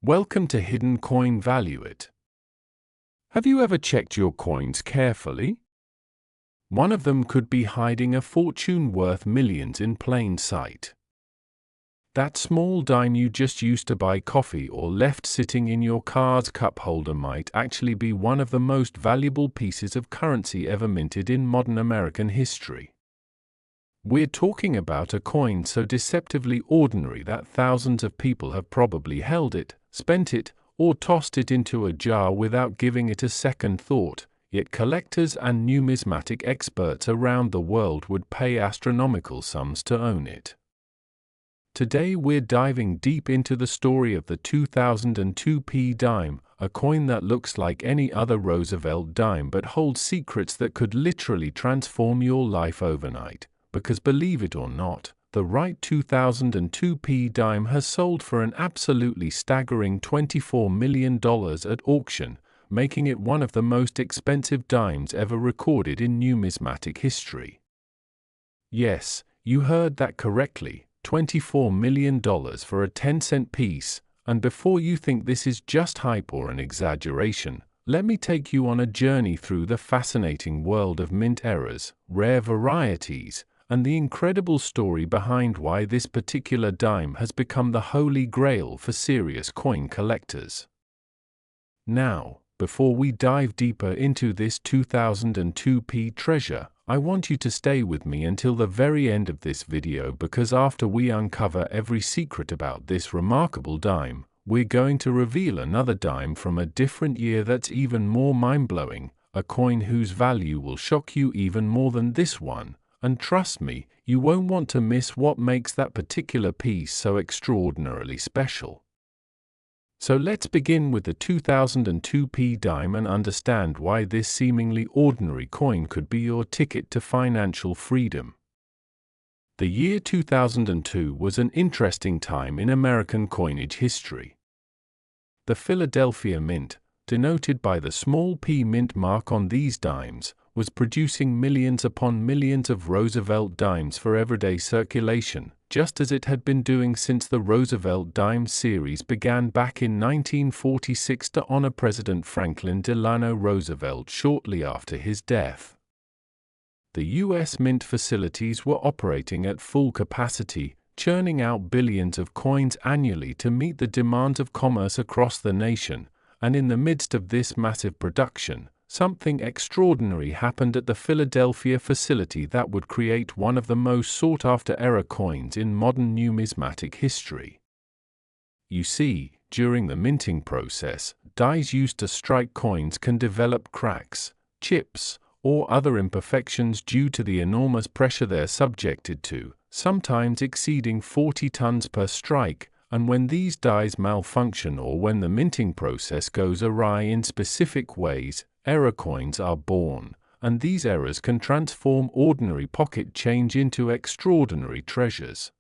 Welcome to Hidden Coin Value It. Have you ever checked your coins carefully? One of them could be hiding a fortune worth millions in plain sight. That small dime you just used to buy coffee or left sitting in your car's cup holder might actually be one of the most valuable pieces of currency ever minted in modern American history. We're talking about a coin so deceptively ordinary that thousands of people have probably held it, spent it, or tossed it into a jar without giving it a second thought, yet collectors and numismatic experts around the world would pay astronomical sums to own it. Today we're diving deep into the story of the 2002p dime, a coin that looks like any other Roosevelt dime but holds secrets that could literally transform your life overnight. Because believe it or not, the right 2002p dime has sold for an absolutely staggering $24 million at auction, making it one of the most expensive dimes ever recorded in numismatic history. Yes, you heard that correctly, $24 million for a 10-cent piece, and before you think this is just hype or an exaggeration, let me take you on a journey through the fascinating world of mint errors, rare varieties, and the incredible story behind why this particular dime has become the holy grail for serious coin collectors. Now, before we dive deeper into this 2002p treasure, I want you to stay with me until the very end of this video because after we uncover every secret about this remarkable dime, we're going to reveal another dime from a different year that's even more mind-blowing, a coin whose value will shock you even more than this one. And trust me, you won't want to miss what makes that particular piece so extraordinarily special. So let's begin with the 2002p dime and understand why this seemingly ordinary coin could be your ticket to financial freedom. The year 2002 was an interesting time in American coinage history. The Philadelphia Mint, denoted by the small p mint mark on these dimes, was producing millions upon millions of Roosevelt dimes for everyday circulation, just as it had been doing since the Roosevelt dime series began back in 1946 to honor President Franklin Delano Roosevelt shortly after his death. The U.S. Mint facilities were operating at full capacity, churning out billions of coins annually to meet the demands of commerce across the nation, and in the midst of this massive production, something extraordinary happened at the Philadelphia facility that would create one of the most sought-after error coins in modern numismatic history. You see, during the minting process, dies used to strike coins can develop cracks, chips, or other imperfections due to the enormous pressure they're subjected to, sometimes exceeding 40 tons per strike, and when these dies malfunction or when the minting process goes awry in specific ways, error coins are born, and these errors can transform ordinary pocket change into extraordinary treasures.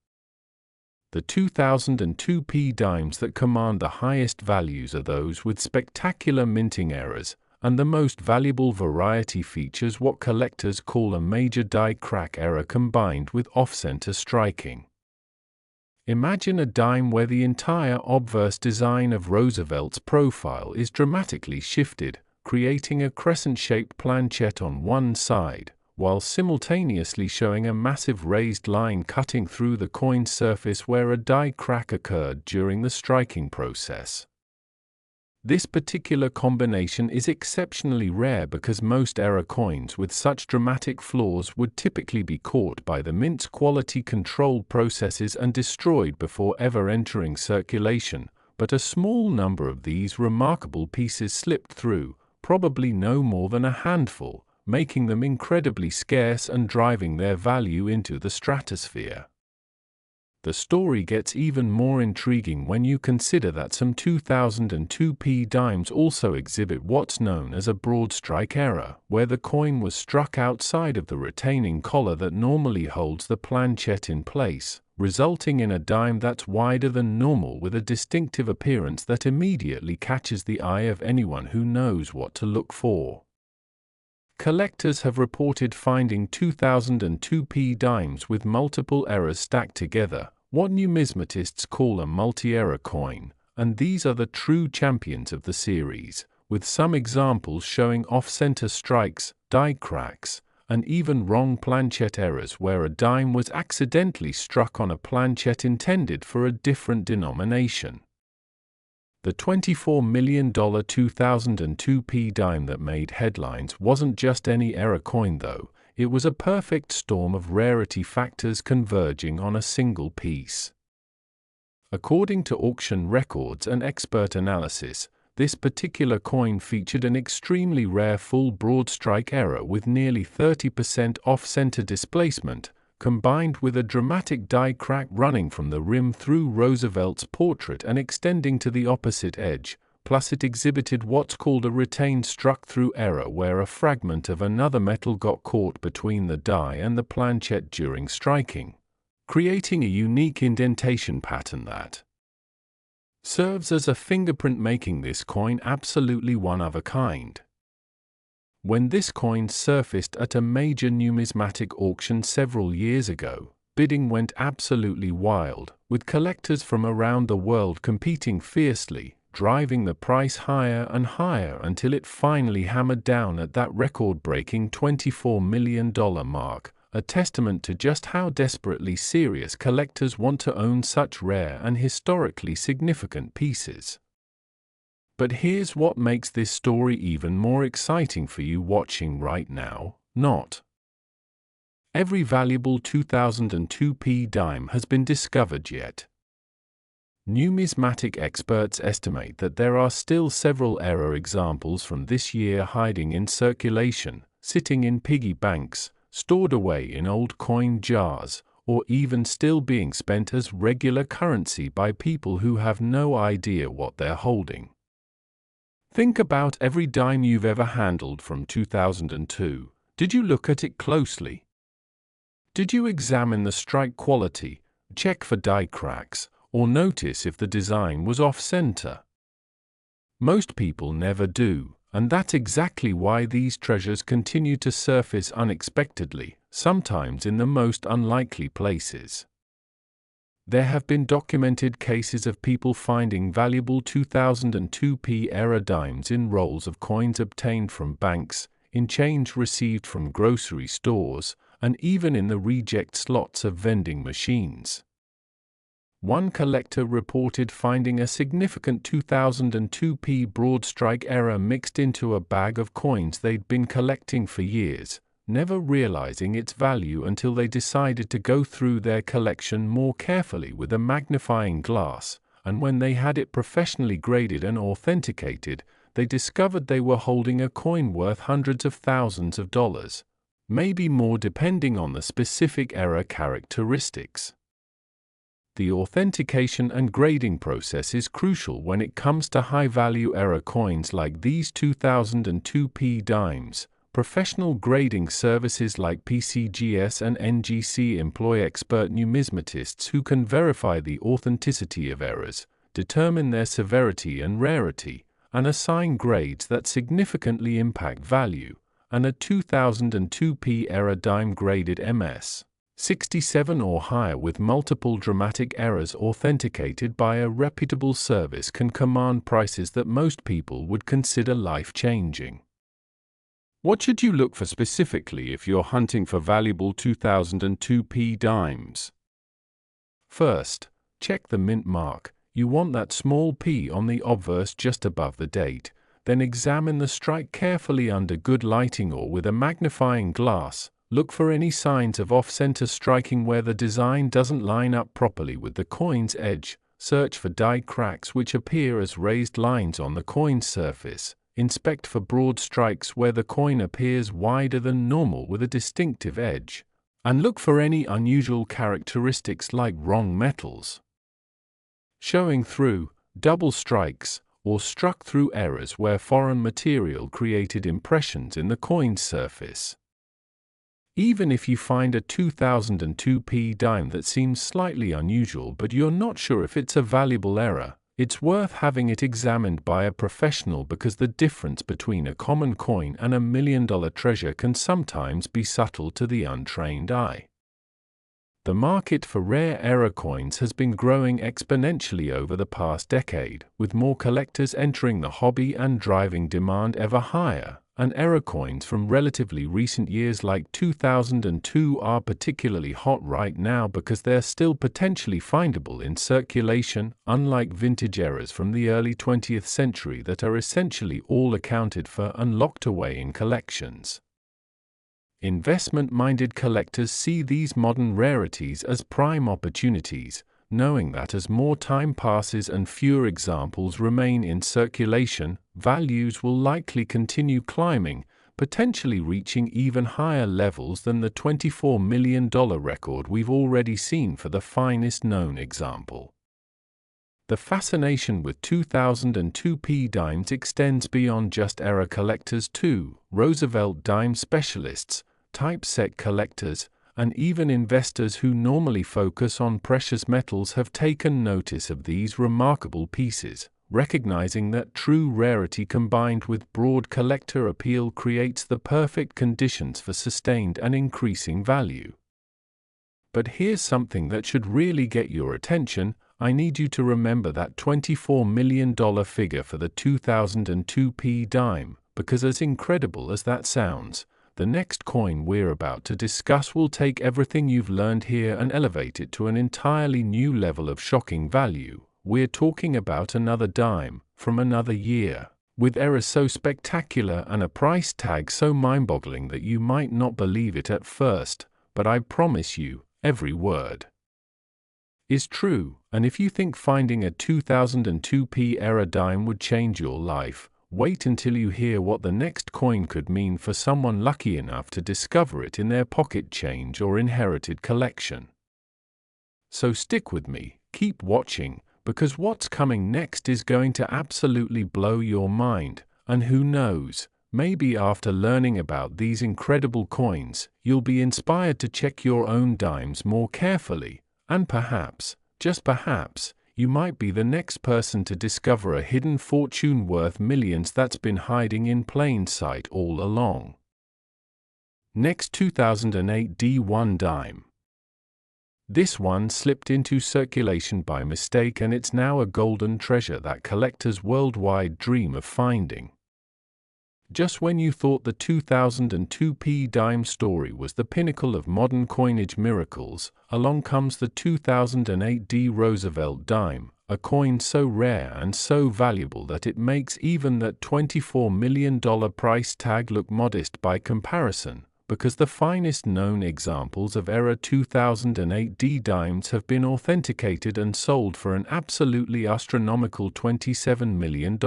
The 2002p dimes that command the highest values are those with spectacular minting errors, and the most valuable variety features what collectors call a major die crack error combined with off-center striking. Imagine a dime where the entire obverse design of Roosevelt's profile is dramatically shifted, creating a crescent-shaped planchette on one side, while simultaneously showing a massive raised line cutting through the coin's surface where a die crack occurred during the striking process. This particular combination is exceptionally rare because most error coins with such dramatic flaws would typically be caught by the mint's quality control processes and destroyed before ever entering circulation, but a small number of these remarkable pieces slipped through, probably no more than a handful, making them incredibly scarce and driving their value into the stratosphere. The story gets even more intriguing when you consider that some 2002p dimes also exhibit what's known as a broad strike error, where the coin was struck outside of the retaining collar that normally holds the planchette in place, resulting in a dime that's wider than normal with a distinctive appearance that immediately catches the eye of anyone who knows what to look for. Collectors have reported finding 2002p dimes with multiple errors stacked together, what numismatists call a multi-error coin, and these are the true champions of the series, with some examples showing off-center strikes, die cracks, and even wrong planchet errors where a dime was accidentally struck on a planchet intended for a different denomination. The $24 million 2002p dime that made headlines wasn't just any error coin though, it was a perfect storm of rarity factors converging on a single piece. According to auction records and expert analysis, this particular coin featured an extremely rare full broad strike error with nearly 30% off-center displacement, combined with a dramatic die crack running from the rim through Roosevelt's portrait and extending to the opposite edge, plus it exhibited what's called a retained struck-through error where a fragment of another metal got caught between the die and the planchet during striking, creating a unique indentation pattern that serves as a fingerprint, making this coin absolutely one of a kind. When this coin surfaced at a major numismatic auction several years ago, bidding went absolutely wild, with collectors from around the world competing fiercely, driving the price higher and higher until it finally hammered down at that record-breaking $24 million mark, a testament to just how desperately serious collectors want to own such rare and historically significant pieces. But here's what makes this story even more exciting for you watching right now: not every valuable 2002p dime has been discovered yet. Numismatic experts estimate that there are still several error examples from this year hiding in circulation, sitting in piggy banks, stored away in old coin jars, or even still being spent as regular currency by people who have no idea what they're holding. Think about every dime you've ever handled from 2002. Did you look at it closely? Did you examine the strike quality, check for die cracks, or notice if the design was off-center? Most people never do, and that's exactly why these treasures continue to surface unexpectedly, sometimes in the most unlikely places. There have been documented cases of people finding valuable 2002p era dimes in rolls of coins obtained from banks, in change received from grocery stores, and even in the reject slots of vending machines. One collector reported finding a significant 2002p broad strike error mixed into a bag of coins they'd been collecting for years, never realizing its value until they decided to go through their collection more carefully with a magnifying glass, and when they had it professionally graded and authenticated, they discovered they were holding a coin worth hundreds of thousands of dollars, maybe more depending on the specific error characteristics. The authentication and grading process is crucial when it comes to high-value error coins like these 2002p dimes. Professional grading services like PCGS and NGC employ expert numismatists who can verify the authenticity of errors, determine their severity and rarity, and assign grades that significantly impact value, and a 2002p error dime graded MS 67 or higher with multiple dramatic errors authenticated by a reputable service can command prices that most people would consider life-changing. What should you look for specifically if you're hunting for valuable 2002p dimes? First, check the mint mark. You want that small p on the obverse just above the date. Then examine the strike carefully under good lighting or with a magnifying glass. Look for any signs of off-center striking where the design doesn't line up properly with the coin's edge. Search for die cracks which appear as raised lines on the coin's surface. Inspect for broad strikes where the coin appears wider than normal with a distinctive edge. And look for any unusual characteristics like wrong metals showing through, double strikes, or struck-through errors where foreign material created impressions in the coin's surface. Even if you find a 2002p dime that seems slightly unusual but you're not sure if it's a valuable error, it's worth having it examined by a professional because the difference between a common coin and a million-dollar treasure can sometimes be subtle to the untrained eye. The market for rare error coins has been growing exponentially over the past decade, with more collectors entering the hobby and driving demand ever higher, and error coins from relatively recent years like 2002 are particularly hot right now because they're still potentially findable in circulation, unlike vintage errors from the early 20th century that are essentially all accounted for and locked away in collections. Investment-minded collectors see these modern rarities as prime opportunities, knowing that as more time passes and fewer examples remain in circulation, values will likely continue climbing, potentially reaching even higher levels than the $24 million record we've already seen for the finest known example. The fascination with 2002p dimes extends beyond just error collectors too. Roosevelt dime specialists, typeset collectors, and even investors who normally focus on precious metals have taken notice of these remarkable pieces, recognizing that true rarity combined with broad collector appeal creates the perfect conditions for sustained and increasing value. But here's something that should really get your attention. I need you to remember that $24 million figure for the 2002p dime, because as incredible as that sounds, the next coin we're about to discuss will take everything you've learned here and elevate it to an entirely new level of shocking value. We're talking about another dime, from another year, with errors so spectacular and a price tag so mind-boggling that you might not believe it at first, but I promise you, every word is true, and if you think finding a 2002p error dime would change your life, wait until you hear what the next coin could mean for someone lucky enough to discover it in their pocket change or inherited collection. So stick with me, keep watching, because what's coming next is going to absolutely blow your mind, and who knows, maybe after learning about these incredible coins, you'll be inspired to check your own dimes more carefully, and perhaps, just perhaps, you might be the next person to discover a hidden fortune worth millions that's been hiding in plain sight all along. Next, 2008 D1 dime. This one slipped into circulation by mistake, and it's now a golden treasure that collectors worldwide dream of finding. Just when you thought the 2002p dime story was the pinnacle of modern coinage miracles, along comes the 2008 D Roosevelt dime, a coin so rare and so valuable that it makes even that $24 million price tag look modest by comparison, because the finest known examples of error 2008 D dimes have been authenticated and sold for an absolutely astronomical $27 million.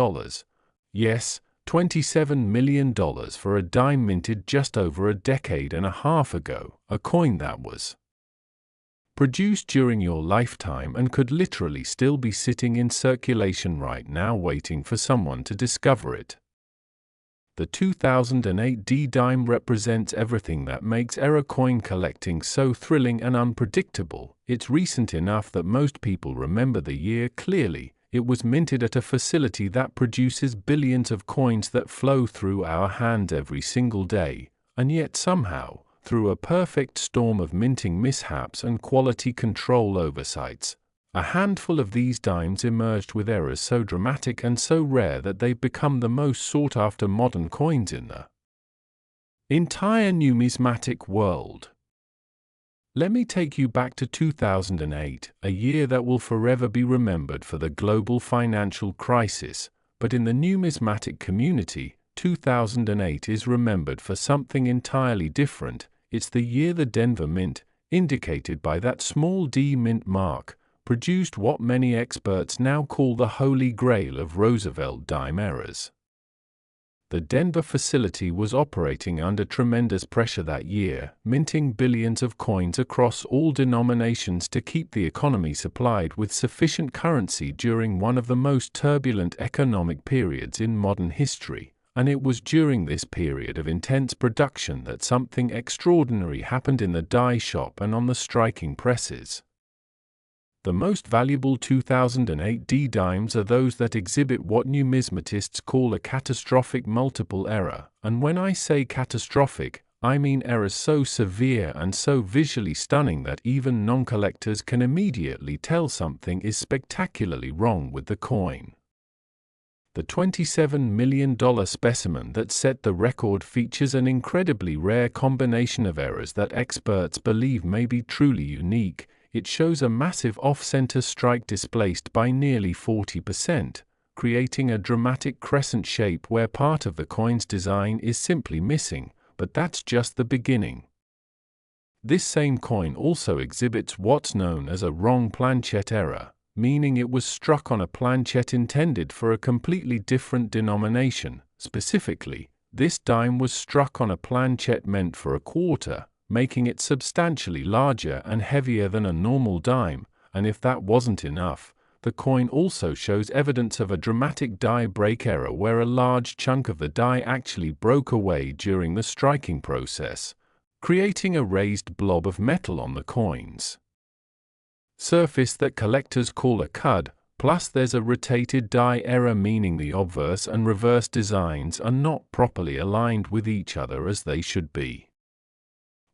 Yes, $27 million for a dime minted just over a decade and a half ago, a coin that was produced during your lifetime and could literally still be sitting in circulation right now waiting for someone to discover it. The 2008 D dime represents everything that makes error coin collecting so thrilling and unpredictable. It's recent enough that most people remember the year clearly. It was minted at a facility that produces billions of coins that flow through our hands every single day, and yet somehow, through a perfect storm of minting mishaps and quality control oversights, a handful of these dimes emerged with errors so dramatic and so rare that they've become the most sought-after modern coins in the entire numismatic world. Let me take you back to 2008, a year that will forever be remembered for the global financial crisis, but in the numismatic community, 2008 is remembered for something entirely different. It's the year the Denver Mint, indicated by that small d mint mark, produced what many experts now call the holy grail of Roosevelt dime errors. The Denver facility was operating under tremendous pressure that year, minting billions of coins across all denominations to keep the economy supplied with sufficient currency during one of the most turbulent economic periods in modern history, and it was during this period of intense production that something extraordinary happened in the die shop and on the striking presses. The most valuable 2008 D dimes are those that exhibit what numismatists call a catastrophic multiple error, and when I say catastrophic, I mean errors so severe and so visually stunning that even non-collectors can immediately tell something is spectacularly wrong with the coin. The $27 million specimen that set the record features an incredibly rare combination of errors that experts believe may be truly unique. It shows a massive off-center strike displaced by nearly 40%, creating a dramatic crescent shape where part of the coin's design is simply missing, but that's just the beginning. This same coin also exhibits what's known as a wrong planchette error, meaning it was struck on a planchette intended for a completely different denomination. Specifically, this dime was struck on a planchette meant for a quarter, making it substantially larger and heavier than a normal dime, and if that wasn't enough, the coin also shows evidence of a dramatic die break error where a large chunk of the die actually broke away during the striking process, creating a raised blob of metal on the coin's surface that collectors call a cud. Plus there's a rotated die error, meaning the obverse and reverse designs are not properly aligned with each other as they should be.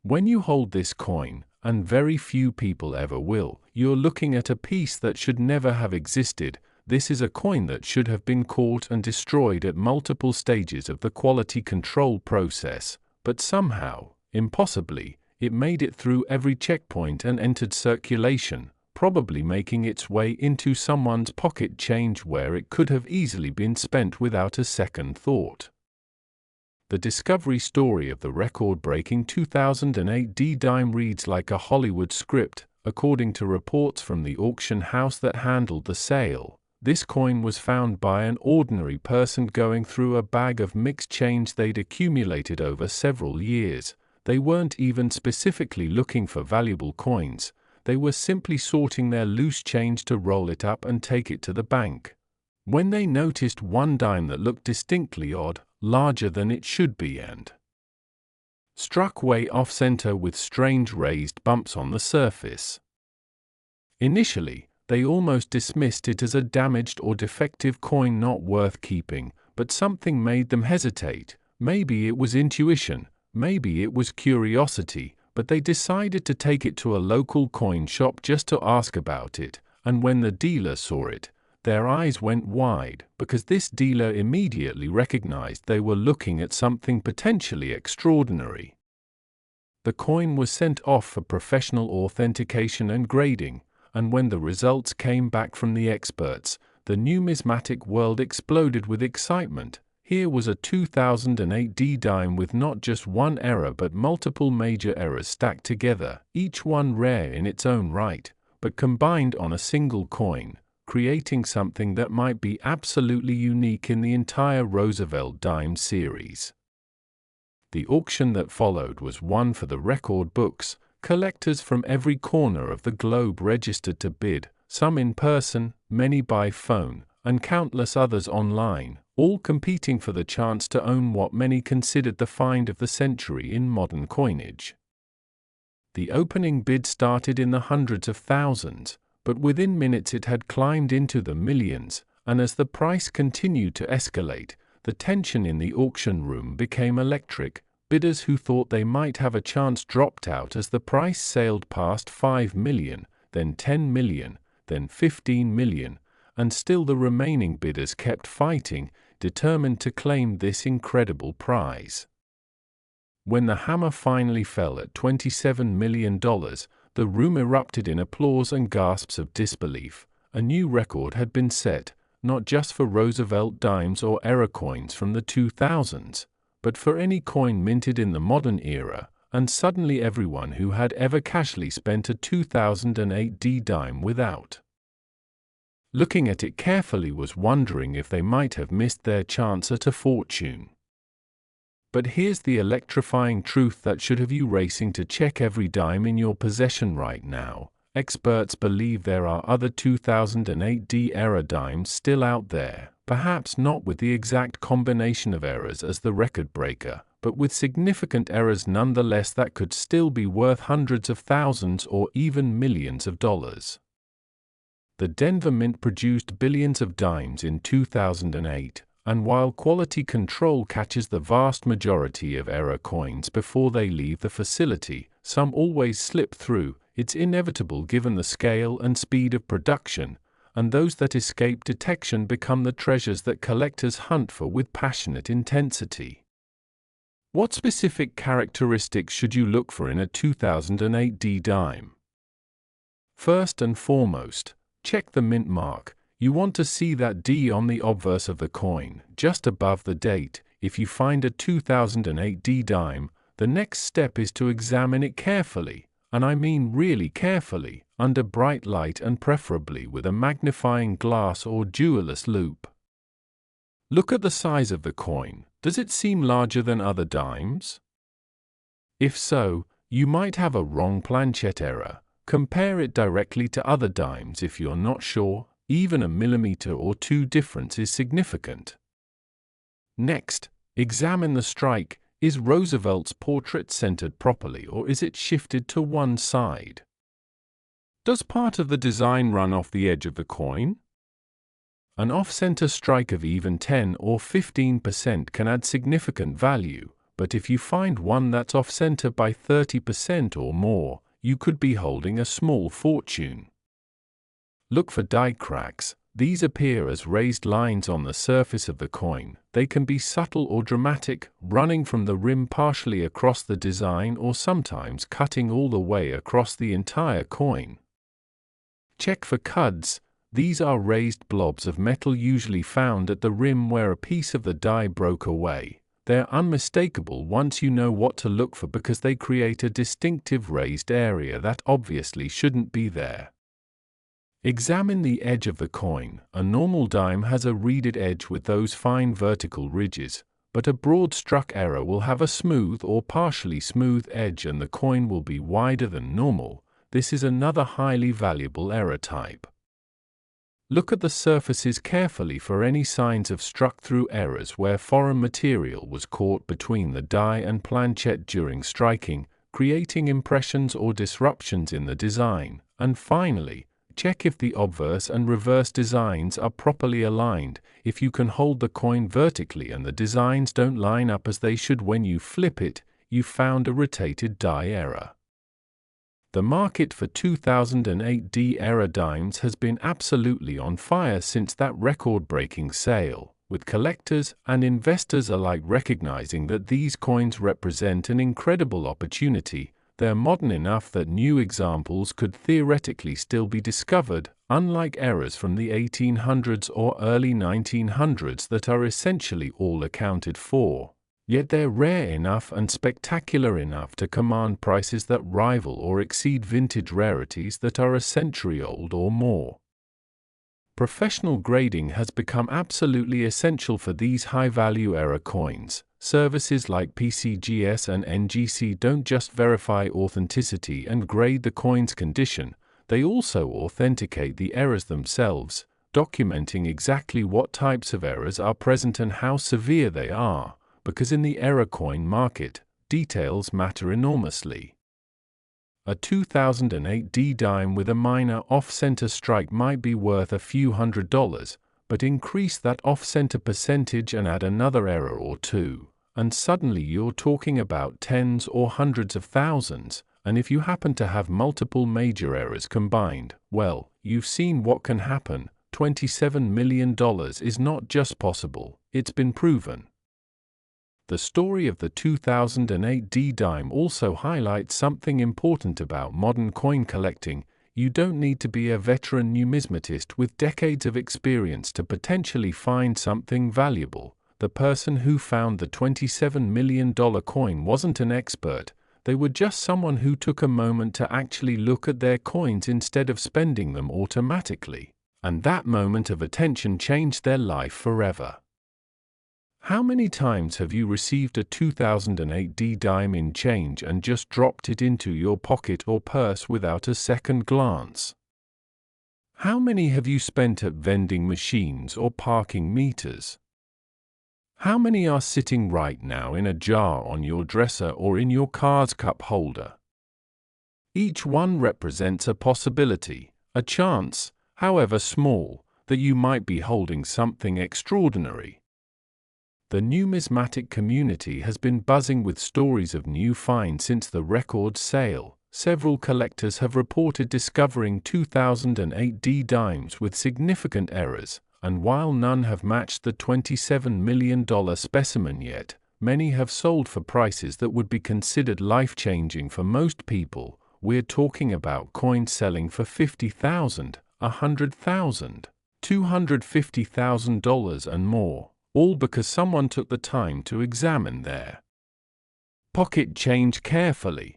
When you hold this coin, and very few people ever will, you're looking at a piece that should never have existed. This is a coin that should have been caught and destroyed at multiple stages of the quality control process, but somehow, impossibly, it made it through every checkpoint and entered circulation, probably making its way into someone's pocket change where it could have easily been spent without a second thought. The discovery story of the record-breaking 2008 D-dime reads like a Hollywood script. According to reports from the auction house that handled the sale, this coin was found by an ordinary person going through a bag of mixed change they'd accumulated over several years. They weren't even specifically looking for valuable coins. They were simply sorting their loose change to roll it up and take it to the bank, when they noticed one dime that looked distinctly odd, larger than it should be, and struck way off-center with strange raised bumps on the surface. Initially, they almost dismissed it as a damaged or defective coin not worth keeping, but something made them hesitate. Maybe it was intuition, maybe it was curiosity, but they decided to take it to a local coin shop just to ask about it, and when the dealer saw it, their eyes went wide, because this dealer immediately recognized they were looking at something potentially extraordinary. The coin was sent off for professional authentication and grading, and when the results came back from the experts, the numismatic world exploded with excitement. Here was a 2008 D-dime with not just one error but multiple major errors stacked together, each one rare in its own right, but combined on a single coin, creating something that might be absolutely unique in the entire Roosevelt dime series. The auction that followed was one for the record books. Collectors from every corner of the globe registered to bid, some in person, many by phone, and countless others online, all competing for the chance to own what many considered the find of the century in modern coinage. The opening bid started in the hundreds of thousands, but within minutes it had climbed into the millions, and as the price continued to escalate, the tension in the auction room became electric. Bidders who thought they might have a chance dropped out as the price sailed past 5 million, then 10 million, then 15 million, and still the remaining bidders kept fighting, determined to claim this incredible prize. When the hammer finally fell at $27 million, the room erupted in applause and gasps of disbelief. A new record had been set, not just for Roosevelt dimes or error coins from the 2000s, but for any coin minted in the modern era, and suddenly everyone who had ever casually spent a 2008 D-dime without looking at it carefully was wondering if they might have missed their chance at a fortune. But here's the electrifying truth that should have you racing to check every dime in your possession right now. Experts believe there are other 2008 D-era dimes still out there, perhaps not with the exact combination of errors as the record breaker, but with significant errors nonetheless that could still be worth hundreds of thousands or even millions of dollars. The Denver Mint produced billions of dimes in 2008, And while quality control catches the vast majority of error coins before they leave the facility, some always slip through. It's inevitable given the scale and speed of production, and those that escape detection become the treasures that collectors hunt for with passionate intensity. What specific characteristics should you look for in a 2008 D dime? First and foremost, check the mint mark. You want to see that D on the obverse of the coin, just above the date. If you find a 2008 D dime, the next step is to examine it carefully, and I mean really carefully, under bright light and preferably with a magnifying glass or jeweller's loupe. Look at the size of the coin. Does it seem larger than other dimes? If so, you might have a wrong planchet error. Compare it directly to other dimes if you're not sure. Even a millimeter or two difference is significant. Next, examine the strike. Is Roosevelt's portrait centered properly or is it shifted to one side? Does part of the design run off the edge of the coin? An off-center strike of even 10 or 15% can add significant value, but if you find one that's off-center by 30% or more, you could be holding a small fortune. Look for die cracks. These appear as raised lines on the surface of the coin. They can be subtle or dramatic, running from the rim partially across the design or sometimes cutting all the way across the entire coin. Check for cuds. These are raised blobs of metal usually found at the rim where a piece of the die broke away. They're unmistakable once you know what to look for because they create a distinctive raised area that obviously shouldn't be there. Examine the edge of the coin. A normal dime has a reeded edge with those fine vertical ridges, but a broad struck error will have a smooth or partially smooth edge and the coin will be wider than normal. This is another highly valuable error type. Look at the surfaces carefully for any signs of struck-through errors where foreign material was caught between the die and planchet during striking, creating impressions or disruptions in the design. And finally, check if the obverse and reverse designs are properly aligned. If you can hold the coin vertically and the designs don't line up as they should when you flip it, you've found a rotated die error. The market for 2008 D era dimes has been absolutely on fire since that record-breaking sale, with collectors and investors alike recognizing that these coins represent an incredible opportunity. They're modern enough that new examples could theoretically still be discovered, unlike errors from the 1800s or early 1900s that are essentially all accounted for. Yet they're rare enough and spectacular enough to command prices that rival or exceed vintage rarities that are a century old or more. Professional grading has become absolutely essential for these high-value error coins. Services like PCGS and NGC don't just verify authenticity and grade the coin's condition, they also authenticate the errors themselves, documenting exactly what types of errors are present and how severe they are, because in the error coin market, details matter enormously. A 2008 D dime with a minor off-center strike might be worth a few $100s, but increase that off-center percentage and add another error or two, and suddenly you're talking about tens or hundreds of thousands, and if you happen to have multiple major errors combined, well, you've seen what can happen. $27 million is not just possible, it's been proven. The story of the 2008 D dime also highlights something important about modern coin collecting. You don't need to be a veteran numismatist with decades of experience to potentially find something valuable. The person who found the $27 million coin wasn't an expert, they were just someone who took a moment to actually look at their coins instead of spending them automatically. And that moment of attention changed their life forever. How many times have you received a 2008 D dime in change and just dropped it into your pocket or purse without a second glance? How many have you spent at vending machines or parking meters? How many are sitting right now in a jar on your dresser or in your car's cup holder? Each one represents a possibility, a chance, however small, that you might be holding something extraordinary. The numismatic community has been buzzing with stories of new finds since the record sale. Several collectors have reported discovering 2008 D dimes with significant errors, and while none have matched the $27 million specimen yet, many have sold for prices that would be considered life-changing for most people. We're talking about coins selling for $50,000, $100,000, $250,000 and more, all because someone took the time to examine their pocket change carefully.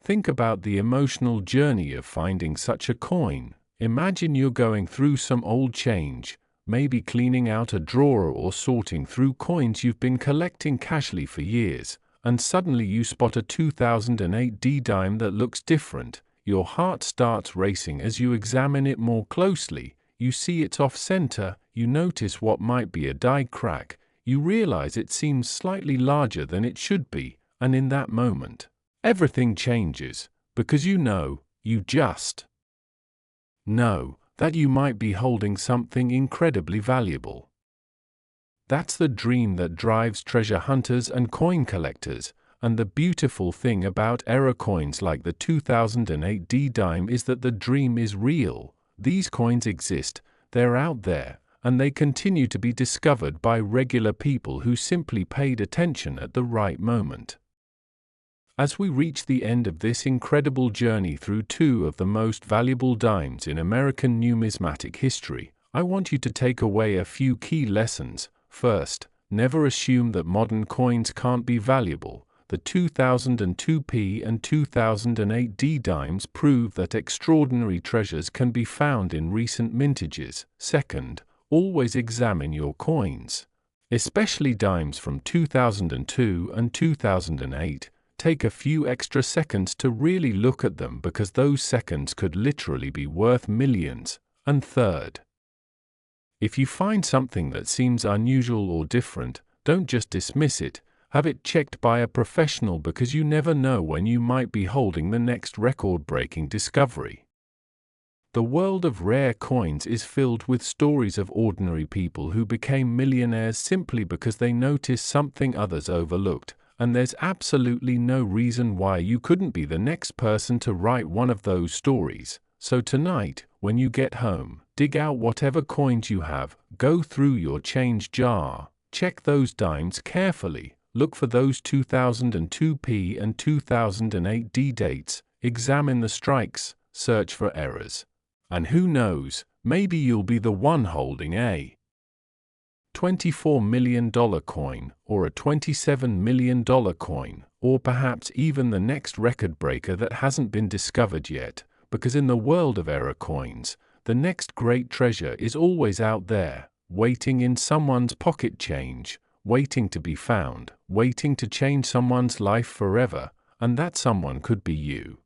Think about the emotional journey of finding such a coin. Imagine you're going through some old change, maybe cleaning out a drawer or sorting through coins you've been collecting casually for years, and suddenly you spot a 2008 D dime that looks different. Your heart starts racing as you examine it more closely. You see it's off-center, you notice what might be a die crack, you realize it seems slightly larger than it should be, and in that moment, everything changes, because you just know that you might be holding something incredibly valuable. That's the dream that drives treasure hunters and coin collectors, and the beautiful thing about error coins like the 2008 D dime is that the dream is real. These coins exist, they're out there, and they continue to be discovered by regular people who simply paid attention at the right moment. As we reach the end of this incredible journey through two of the most valuable dimes in American numismatic history, I want you to take away a few key lessons. First, never assume that modern coins can't be valuable. The 2002 P and 2008 D dimes prove that extraordinary treasures can be found in recent mintages. Second, always examine your coins, especially dimes from 2002 and 2008. Take a few extra seconds to really look at them because those seconds could literally be worth millions. And third, if you find something that seems unusual or different, don't just dismiss it. Have it checked by a professional because you never know when you might be holding the next record-breaking discovery. The world of rare coins is filled with stories of ordinary people who became millionaires simply because they noticed something others overlooked, and there's absolutely no reason why you couldn't be the next person to write one of those stories. So tonight, when you get home, dig out whatever coins you have, go through your change jar, check those dimes carefully. Look for those 2002 P and 2008 D dates, examine the strikes, search for errors. And who knows, maybe you'll be the one holding a $24 million coin, or a $27 million coin, or perhaps even the next record breaker that hasn't been discovered yet, because in the world of error coins, the next great treasure is always out there, waiting in someone's pocket change, waiting to be found, waiting to change someone's life forever, and that someone could be you.